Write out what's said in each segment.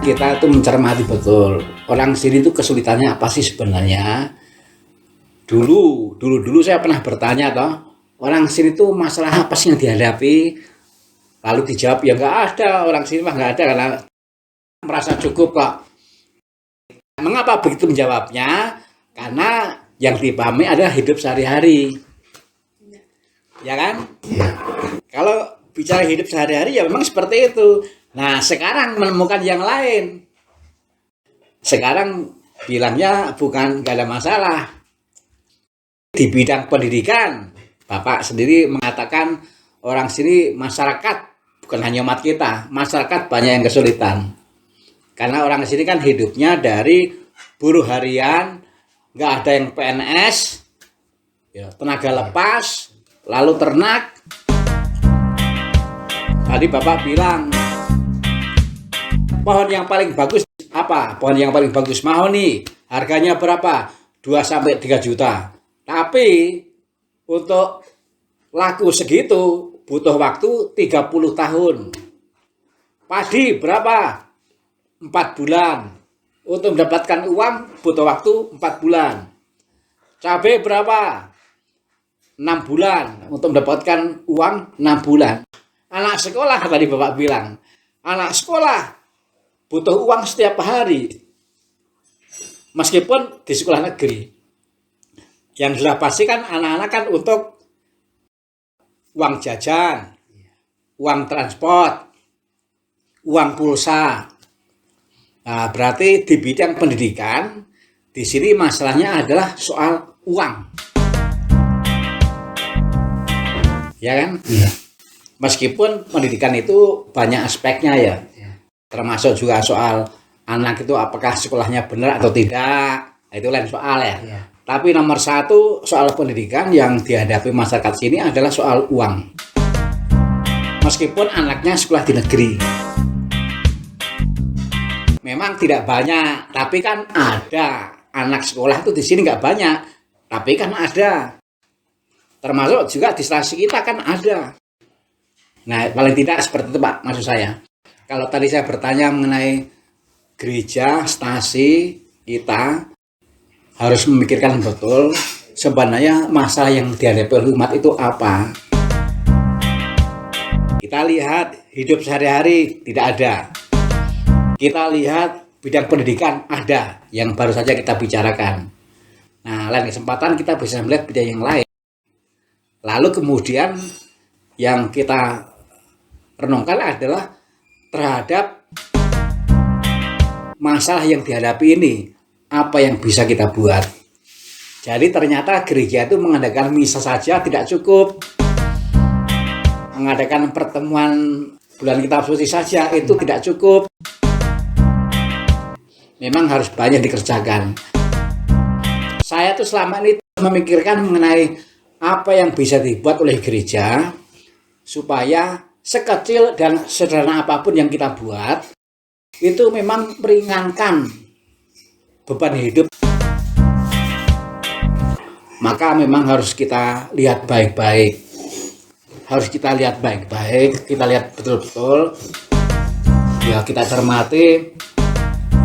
kita tuh mencermati betul orang sini tuh kesulitannya apa sih sebenarnya. Dulu saya pernah bertanya toh, orang sini tuh masalah apa sih yang dihadapi, lalu dijawab ya nggak ada, orang sini mah nggak ada karena merasa cukup kok. Mengapa begitu menjawabnya? Karena yang dipahami adalah hidup sehari-hari, ya kan? Kalau bicara hidup sehari-hari ya memang seperti itu. Nah sekarang menemukan yang lain, sekarang bilangnya bukan nggak ada masalah. Di bidang pendidikan, Bapak sendiri mengatakan orang sini masyarakat, bukan hanya umat kita, masyarakat banyak yang kesulitan. Karena orang sini kan hidupnya dari buruh harian, nggak ada yang PNS, ya, tenaga lepas, lalu ternak. Tadi Bapak bilang, pohon yang paling bagus apa? Pohon yang paling bagus mahoni, harganya berapa? 2-3 juta. Tapi untuk laku segitu butuh waktu 30 tahun. Padi berapa? 4 bulan. Untuk mendapatkan uang butuh waktu 4 bulan. Cabai berapa? 6 bulan. Untuk mendapatkan uang 6 bulan. Anak sekolah tadi Bapak bilang, anak sekolah butuh uang setiap hari. Meskipun di sekolah negeri. Yang sudah pasti kan anak-anak kan untuk uang jajan, uang transport, uang pulsa. Nah, berarti di bidang pendidikan di sini masalahnya adalah soal uang. Ya kan? Iya. Meskipun pendidikan itu banyak aspeknya ya. Termasuk juga soal anak itu apakah sekolahnya benar atau tidak. Itu lain soal ya. Iya. Tapi nomor satu soal pendidikan yang dihadapi masyarakat sini adalah soal uang. Meskipun anaknya sekolah di negeri. Memang tidak banyak, tapi kan ada. Anak sekolah itu di sini nggak banyak, tapi kan ada. Termasuk juga di stasi kita kan ada. Nah, paling tidak seperti itu Pak, maksud saya. Kalau tadi saya bertanya mengenai gereja, stasi kita, harus memikirkan betul sebenarnya masalah yang dihadapi oleh umat itu apa. Kita lihat hidup sehari-hari tidak ada. Kita lihat bidang pendidikan ada yang baru saja kita bicarakan. Nah, lain kesempatan kita bisa melihat bidang yang lain. Lalu kemudian yang kita renungkan adalah terhadap masalah yang dihadapi ini. Apa yang bisa kita buat? Jadi ternyata gereja itu mengadakan misa saja tidak cukup. Mengadakan pertemuan bulan kitab suci saja itu tidak cukup. Memang harus banyak dikerjakan. Saya tuh selama ini memikirkan mengenai apa yang bisa dibuat oleh gereja supaya sekecil dan sederhana apapun yang kita buat itu memang meringankan beban hidup. Maka memang harus kita lihat baik-baik. Harus kita lihat baik-baik, kita lihat betul-betul. Ya, kita cermati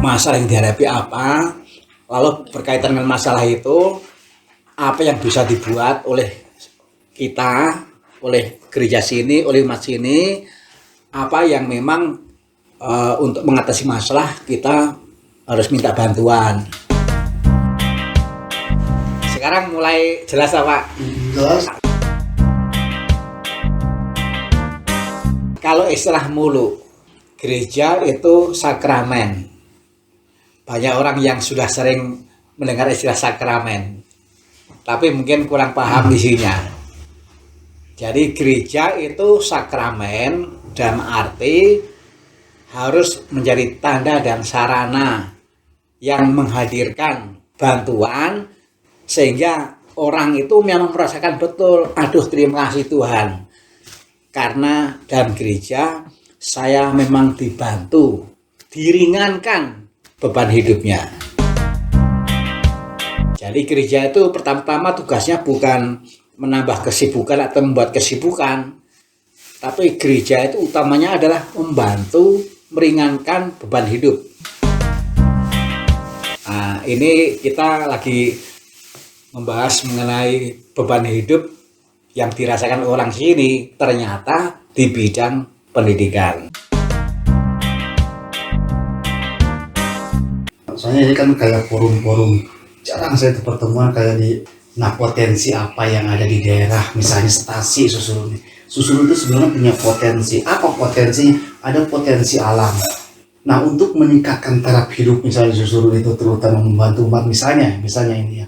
masalah yang dihadapi apa, lalu berkaitan dengan masalah itu apa yang bisa dibuat oleh kita, oleh gereja sini, oleh umat sini, apa yang memang untuk mengatasi masalah kita harus minta bantuan. Sekarang mulai jelas Pak? Jelas. Kalau istilah mulu, gereja itu sakramen. Banyak orang yang sudah sering mendengar istilah sakramen, tapi mungkin kurang paham isinya. Jadi gereja itu sakramen dalam arti harus menjadi tanda dan sarana yang menghadirkan bantuan sehingga orang itu memang merasakan betul, aduh terima kasih Tuhan. Karena dalam gereja saya memang dibantu, diringankan beban hidupnya. Jadi gereja itu pertama-tama tugasnya bukan menambah kesibukan atau membuat kesibukan, tapi gereja itu utamanya adalah membantu meringankan beban hidup. Nah, ini kita lagi membahas mengenai beban hidup yang dirasakan orang sini ternyata di bidang pendidikan. Soalnya ini kan kayak forum-forum, jarang saya tuh pertemuan kayak di, nah potensi apa yang ada di daerah, misalnya stasi Susurul. Susurul itu sebenarnya punya potensi, apa potensinya? Ada potensi alam. Nah, untuk meningkatkan taraf hidup misalnya Susurul itu terutama membantu umat, misalnya ini ya.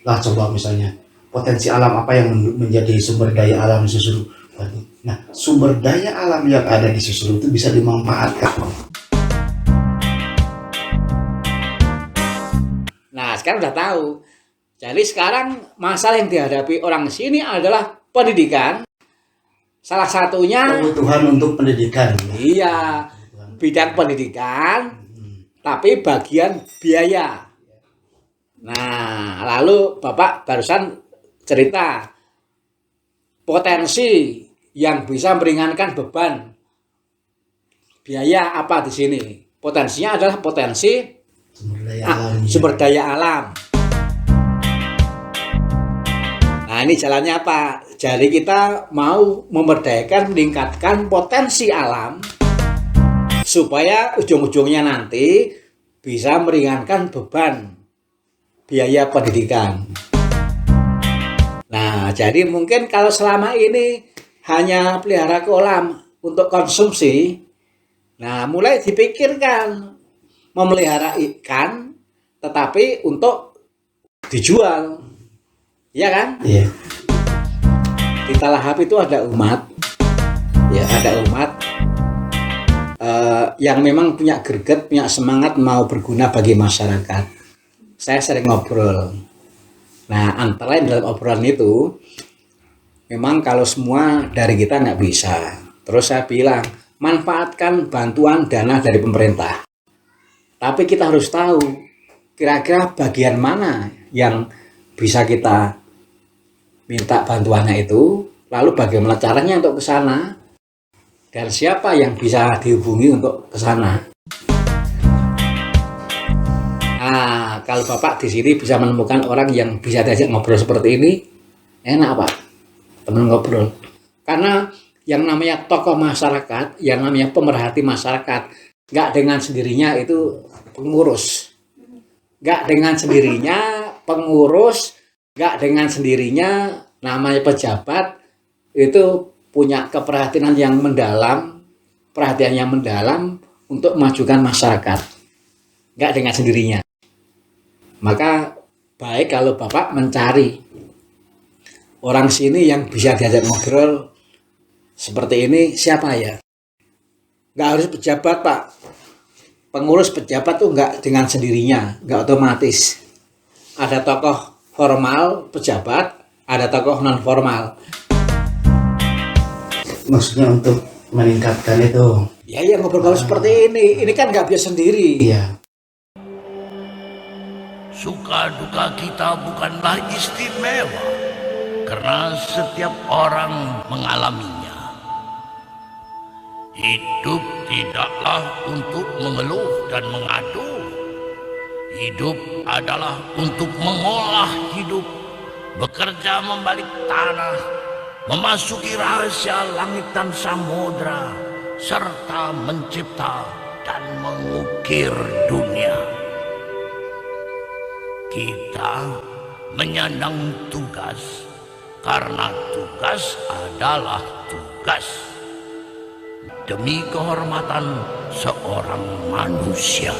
Lah coba misalnya potensi alam apa yang menjadi sumber daya alam di Susurul. Nah, sumber daya alam yang ada di Susurul itu bisa dimanfaatkan. Nah, sekarang udah tahu. Jadi sekarang masalah yang dihadapi orang sini adalah pendidikan. Salah satunya Kebutuhan untuk pendidikan. iya, bidang pendidikan, tapi bagian biaya. Nah, lalu Bapak barusan cerita potensi yang bisa meringankan beban biaya apa di sini. Potensinya adalah potensi sumber daya alam. Nah, ini jalannya apa? Jadi kita mau memberdayakan, meningkatkan potensi alam supaya ujung-ujungnya nanti bisa meringankan beban biaya pendidikan. Nah, jadi mungkin kalau selama ini hanya pelihara kolam untuk konsumsi, nah mulai dipikirkan memelihara ikan tetapi untuk dijual. Iya kan? Iya. Di Talahap itu ada umat, ya ada umat yang memang punya greget, punya semangat mau berguna bagi masyarakat. Saya sering ngobrol. Nah, antara lain dalam obrolan itu, memang kalau semua dari kita nggak bisa. Terus saya bilang, manfaatkan bantuan dana dari pemerintah. Tapi kita harus tahu, kira-kira bagian mana yang bisa kita minta bantuannya itu, lalu bagaimana caranya untuk ke sana, dan siapa yang bisa dihubungi untuk ke sana. Nah, kalau Bapak di sini bisa menemukan orang yang bisa diajak ngobrol seperti ini, enak Pak, teman ngobrol. Karena yang namanya tokoh masyarakat, yang namanya pemerhati masyarakat, nggak dengan sendirinya itu pengurus. Nggak dengan sendirinya pengurus, nggak dengan sendirinya namanya pejabat, itu punya keperhatian yang mendalam, perhatian yang mendalam untuk memajukan masyarakat. Nggak dengan sendirinya. Maka baik kalau Bapak mencari orang sini yang bisa diajak ngobrol seperti ini, siapa ya? Nggak harus pejabat Pak. Pengurus pejabat tuh nggak dengan sendirinya, nggak otomatis. Ada tokoh formal pejabat, ada tokoh non formal. Maksudnya untuk meningkatkan itu. Ya ngobrol-ngobrol seperti ini kan nggak bisa sendiri. Iya. Suka duka kita bukanlah istimewa, karena setiap orang mengalaminya. Hidup tidaklah untuk mengeluh dan mengadu. Hidup adalah untuk mengolah hidup, bekerja membalik tanah, memasuki rahasia langit dan samudra, serta mencipta dan mengukir dunia. Kita menyandang tugas karena tugas adalah tugas demi kehormatan seorang manusia.